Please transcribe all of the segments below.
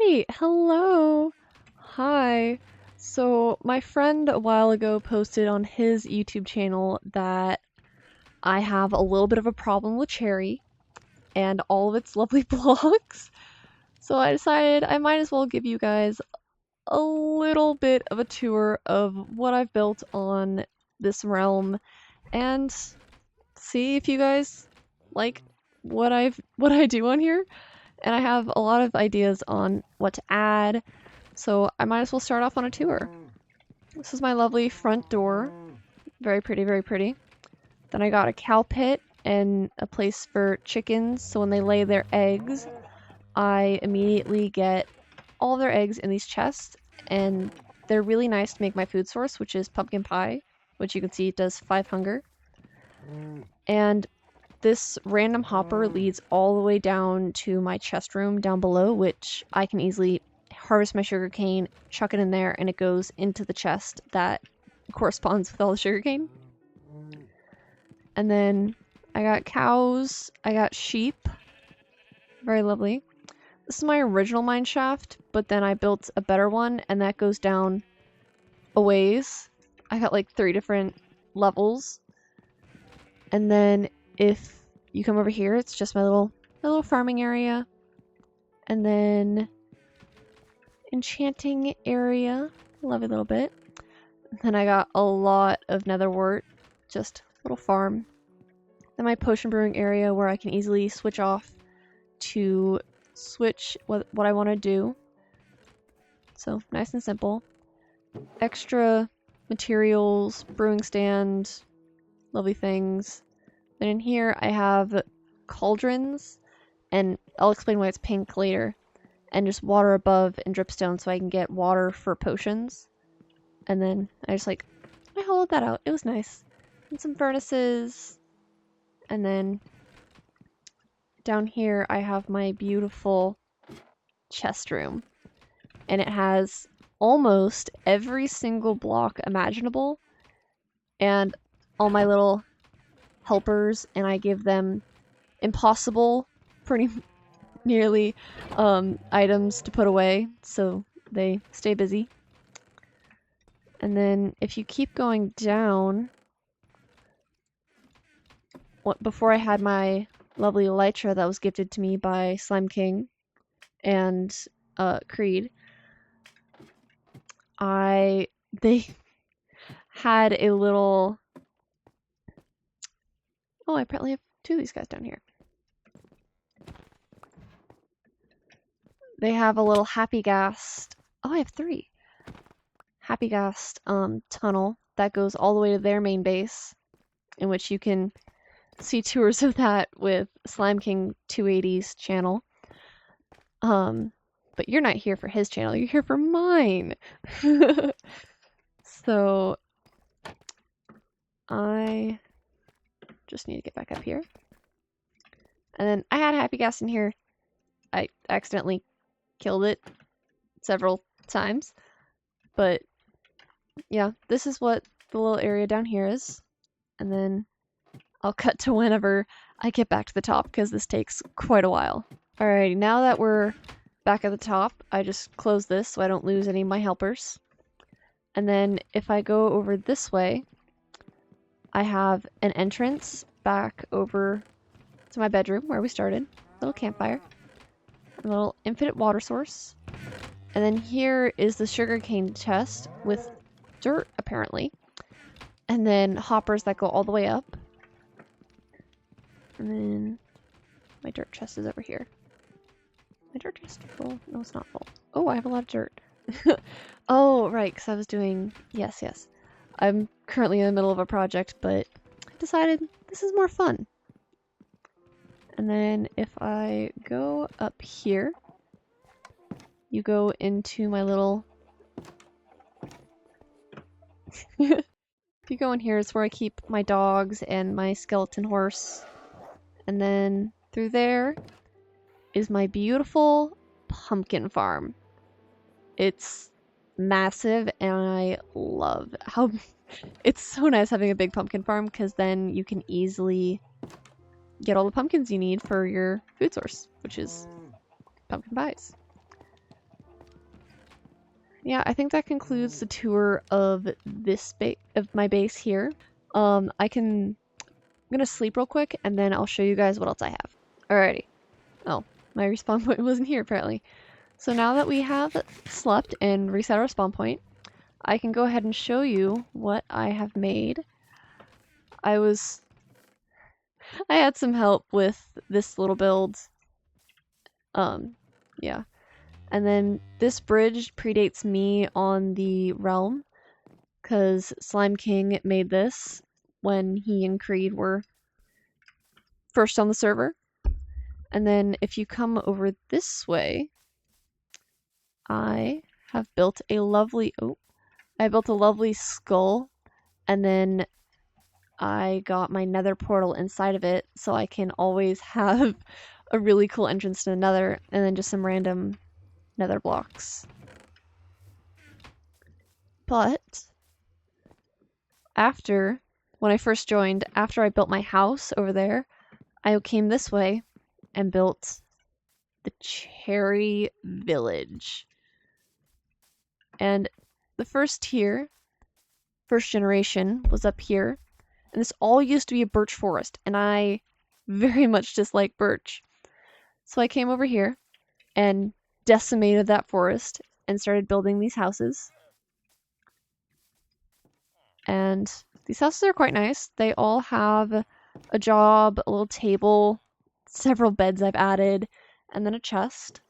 Hey, hello. Hi. So, my friend a while ago posted on his YouTube channel that I have a little bit of a problem with Cherry and all of its lovely blocks. So, I decided I might as well give you guys a little bit of a tour of what I've built on this realm and see if you guys like what I do on here. And I have a lot of ideas on what to add. So I might as well start off on a tour. This is my lovely front door. Very pretty, very pretty. Then I got a cow pit and a place for chickens, so when they lay their eggs, I immediately get all their eggs in these chests, and they're really nice to make my food source, which is pumpkin pie, which you can see does 5 hunger. And this random hopper leads all the way down to my chest room down below, which I can easily harvest my sugarcane, chuck it in there, and it goes into the chest that corresponds with all the sugarcane. And then I got cows, I got sheep. Very lovely. This is my original mine shaft, but then I built a better one, and that goes down a ways. I got like 3 different levels. And then if you come over here, it's just my little farming area. And then enchanting area. Love it a little bit. And then I got a lot of nether wart. Just a little farm. Then my potion brewing area where I can easily switch off to switch what I want to do. So nice and simple. Extra materials, brewing stand, lovely things. Then in here I have cauldrons, and I'll explain why it's pink later, and just water above and dripstone so I can get water for potions. And then I hollowed that out. It was nice. And some furnaces. And then down here I have my beautiful chest room. And it has almost every single block imaginable. And all my little helpers, and I give them impossible, pretty nearly, items to put away so they stay busy. And then if you keep going down, before I had my lovely elytra that was gifted to me by Slime King and Creed, they had a little. Oh, I apparently have 2 of these guys down here. They have a little happy ghast. Oh, I have 3. Happy ghast tunnel that goes all the way to their main base, in which you can see tours of that with Slime King 280's channel. But you're not here for his channel, you're here for mine. So I just need to get back up here. And then I had a happy ghast in here. I accidentally killed it several times. But yeah, this is what the little area down here is. And then I'll cut to whenever I get back to the top, because this takes quite a while. Alrighty, now that we're back at the top, I just close this so I don't lose any of my helpers. And then if I go over this way, I have an entrance back over to my bedroom where we started. Little campfire. A little infinite water source. And then here is the sugarcane chest with dirt, apparently. And then hoppers that go all the way up. And then my dirt chest is over here. My dirt chest is full? No, it's not full. Oh, I have a lot of dirt. Oh, right, because I was doing... Yes. I'm currently in the middle of a project, but I decided this is more fun. And then if I go up here, you go into my little... If you go in here, it's where I keep my dogs and my skeleton horse. And then through there is my beautiful pumpkin farm. It's massive, and I love how it's so nice having a big pumpkin farm, because then you can easily get all the pumpkins you need for your food source, which is pumpkin pies. yeah, I think that concludes the tour of this of my base here. I'm gonna sleep real quick and then I'll show you guys what else I have. Alrighty. Oh, my respawn point wasn't here apparently. So now that we have slept and reset our spawn point, I can go ahead and show you what I have made. I had some help with this little build. Yeah. And then this bridge predates me on the realm, because Slime King made this when he and Creed were first on the server. And then if you come over this way, I have built a lovely skull, and then I got my nether portal inside of it, so I can always have a really cool entrance to the nether, and then just some random nether blocks. But when I first joined, after I built my house over there, I came this way and built the Cherry Village. And the first generation, was up here. And this all used to be a birch forest, and I very much dislike birch. So I came over here and decimated that forest and started building these houses. And these houses are quite nice. They all have a job, a little table, several beds I've added, and then a chest.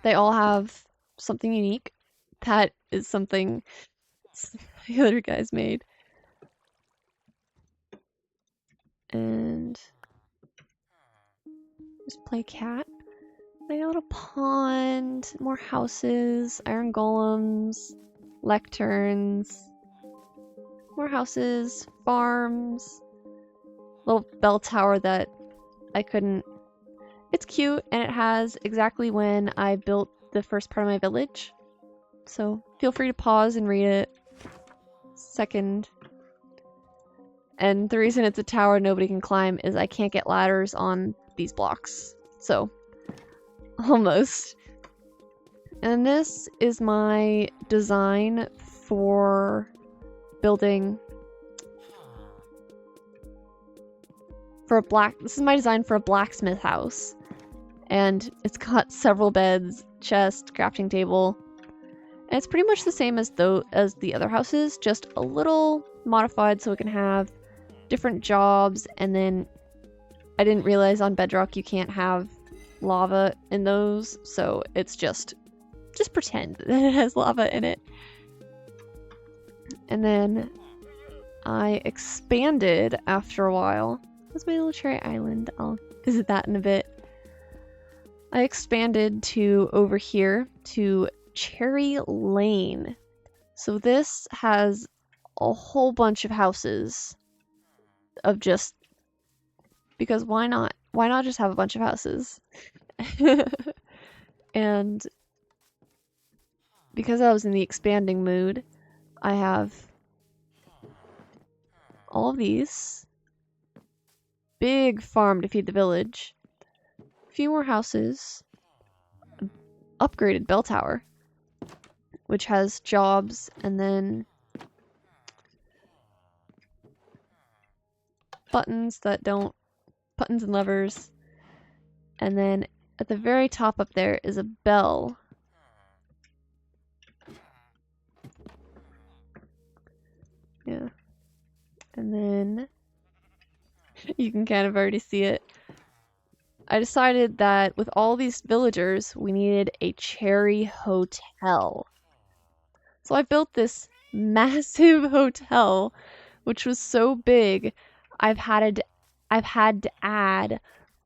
They all have something unique. That is something the other guys made. And just play cat. They got a little pond, more houses, iron golems, lecterns, more houses, farms, little bell tower that I couldn't. It's cute, and it has exactly when I built the first part of my village. So feel free to pause and read it. Second. And the reason it's a tower nobody can climb is I can't get ladders on these blocks. So, almost. And this is my design for building this is my design for a blacksmith house. And it's got several beds, chest, crafting table. And it's pretty much the same as the other houses, just a little modified so it can have different jobs. And then I didn't realize on Bedrock you can't have lava in those, so it's just pretend that it has lava in it. And then I expanded after a while. That's my little cherry island. I'll visit that in a bit. I expanded to over here to Cherry Lane. So this has a whole bunch of houses of just because why not? Why not just have a bunch of houses? And because I was in the expanding mood, I have all of these. Big farm to feed the village. A few more houses. Upgraded bell tower, which has jobs, and then buttons and levers. And then at the very top up there is a bell. Yeah. And then you can kind of already see it. I decided that with all these villagers, we needed a cherry hotel. So I built this massive hotel, which was so big, I've had to add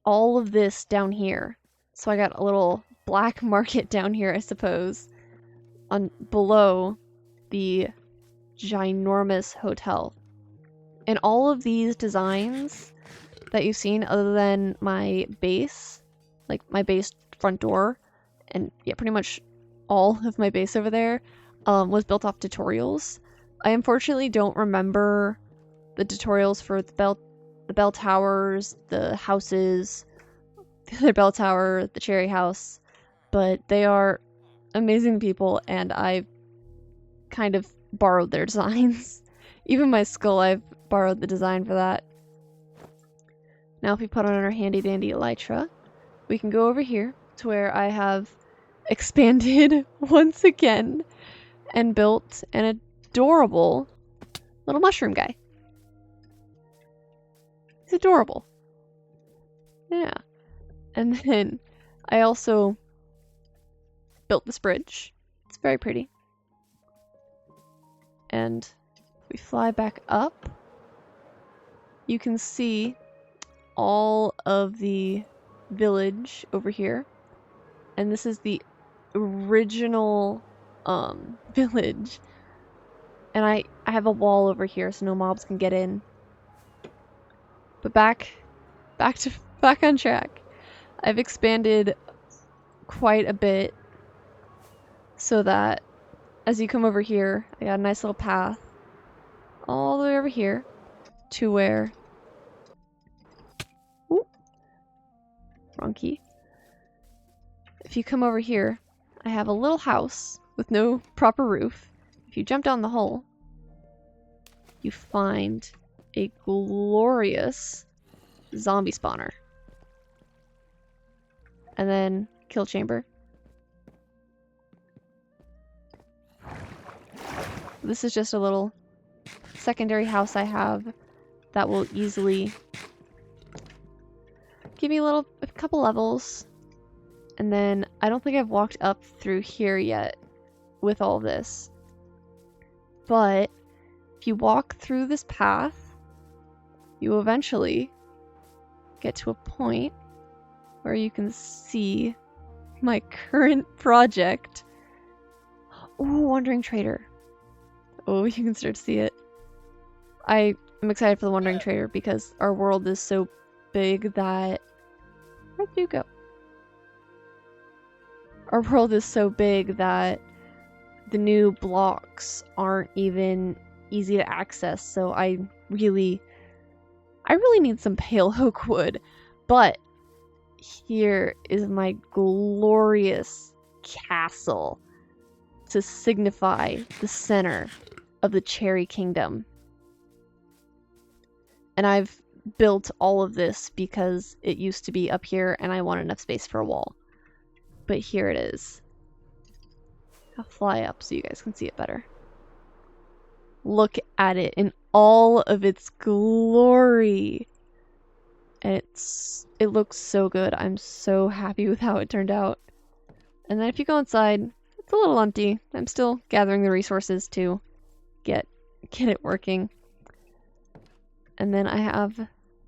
all of this down here. So I got a little black market down here, I suppose, below the ginormous hotel. And all of these designs that you've seen, other than my base, like my base front door, and yeah, pretty much all of my base over there, was built off tutorials. I unfortunately don't remember the tutorials for the bell towers, the houses, the other bell tower, the cherry house, but they are amazing people, and I kind of borrowed their designs. Even my skull, I've borrowed the design for that. Now if we put on our handy dandy elytra, we can go over here to where I have expanded once again and built an adorable little mushroom guy. He's adorable. Yeah. And then I also built this bridge. It's very pretty. And we fly back up. You can see all of the village over here. And this is the original village. And I have a wall over here so no mobs can get in. But back on track. I've expanded quite a bit so that as you come over here, I got a nice little path all the way over here to where, ooh, wrong key. If you come over here, I have a little house with no proper roof. If you jump down the hole, you find a glorious zombie spawner. And then kill chamber. This is just a little secondary house I have that will easily give me a couple levels. And then I don't think I've walked up through here yet with all this. But if you walk through this path, you will eventually get to a point where you can see my current project. Ooh, Wandering Trader. Oh, you can start to see it. I am excited for the Wandering Trader because our world is so big that... Where'd you go? Our world is so big that the new blocks aren't even easy to access, so I really need some pale oak wood. But here is my glorious castle to signify the center of the Cherry Kingdom. And I've built all of this because it used to be up here and I want enough space for a wall. But here it is. I'll fly up so you guys can see it better. Look at it in all of its glory. And it looks so good. I'm so happy with how it turned out. And then if you go inside, it's a little empty. I'm still gathering the resources to get it working. And then I have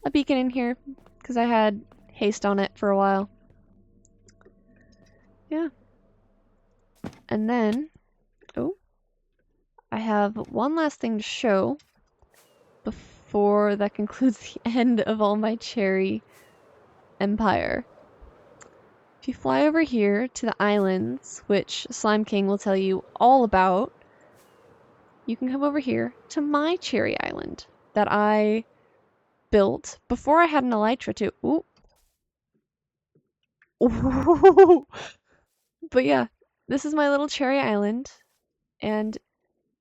a beacon in here because I had haste on it for a while. Yeah. And then, oh, I have one last thing to show before that concludes the end of all my cherry empire. If you fly over here to the islands, which Slime King will tell you all about, you can come over here to my cherry island that I built before I had an elytra too. Ooh. Ooh. But yeah, this is my little cherry island, and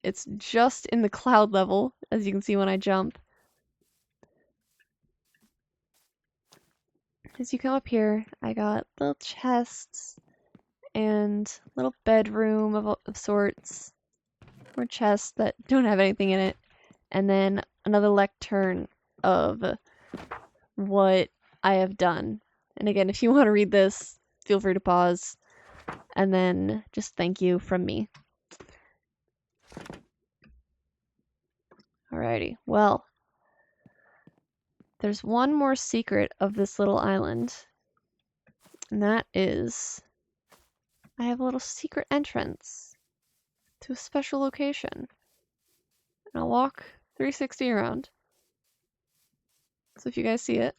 it's just in the cloud level, as you can see when I jump. As you come up here, I got little chests and little bedroom of sorts, or chests that don't have anything in it, and then another lectern of what I have done. And again, if you want to read this, feel free to pause, and then just thank you from me. Alrighty, well, there's one more secret of this little island, and that is I have a little secret entrance to a special location. And I'll walk 360 around. So if you guys see it,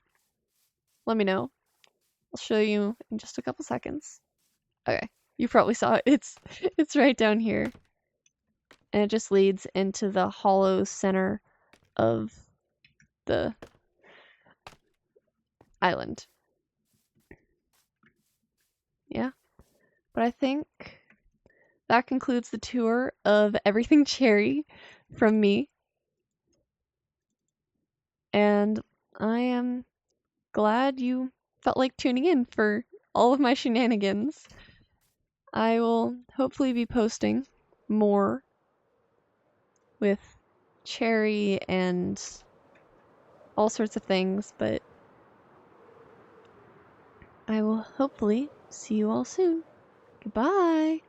let me know. I'll show you in just a couple seconds. Okay, you probably saw it. It's right down here. And it just leads into the hollow center of the island. Yeah. But I think that concludes the tour of everything Cherry from me. And I am glad you felt like tuning in for all of my shenanigans. I will hopefully be posting more with Cherry and all sorts of things, but I will hopefully see you all soon. Goodbye!